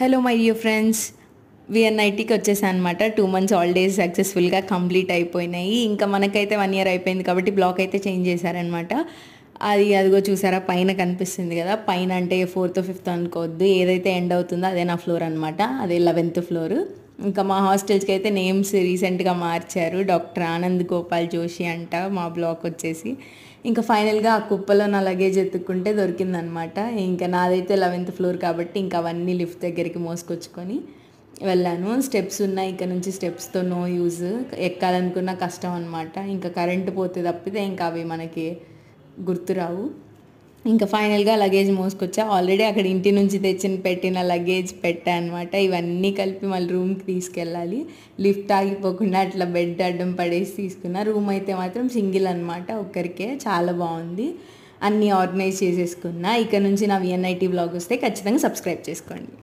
Hello my dear friends, విఎన్ఐటీకి వచ్చేసాను అనమాట. 2 months holidays సక్సెస్ఫుల్గా కంప్లీట్ అయిపోయినాయి. ఇంకా మనకైతే 1 year అయిపోయింది కాబట్టి బ్లాక్ అయితే చేంజ్ చేశారనమాట. అదిగో చూసారా, పైన కనిపిస్తుంది కదా. పైన అంటే 4th 5th అనుకోవద్దు, ఏదైతే ఎండ్ అవుతుందో అదే నా ఫ్లోర్ అనమాట. అదే 11th floor. ఇంకా మా హాస్టల్స్కి అయితే నేమ్స్ రీసెంట్గా మార్చారు. డాక్టర్ ఆనంద్ గోపాల్ జోషి అంట మా బ్లాక్ వచ్చేసి. ఇంకా ఫైనల్గా ఆ కుప్పలో నా లగేజ్ ఎత్తుక్కుంటే దొరికిందనమాట. ఇంకా నాదైతే 11th floor కాబట్టి ఇంకా అవన్నీ లిఫ్ట్ దగ్గరికి మోసుకొచ్చుకొని వెళ్ళాను. స్టెప్స్ ఉన్నాయి, ఇక్కడ నుంచి స్టెప్స్తో నో యూజ్, ఎక్కాలనుకున్న కష్టం అనమాట. ఇంకా కరెంటు పోతే తప్పితే ఇంకా అవి మనకి గుర్తురావు. ఇంకా ఫైనల్గా లగేజ్ మోసుకొచ్చా. ఆల్రెడీ అక్కడ ఇంటి నుంచి పెట్టిన లగేజ్ పెట్టా అనమాట. ఇవన్నీ కలిపి మళ్ళీ రూమ్కి తీసుకెళ్ళాలి. లిఫ్ట్ ఆగిపోకుండా అట్లా బెడ్ అడ్డం పడేసి తీసుకున్నా. రూమ్ అయితే మాత్రం సింగిల్ అనమాట, ఒక్కరికే. చాలా బాగుంది, అన్నీ ఆర్గనైజ్ చేసేసుకున్నా. ఇక్కడ నుంచి నా విఎన్ఐటీ బ్లాగ్ వస్తే ఖచ్చితంగా సబ్స్క్రైబ్ చేసుకోండి.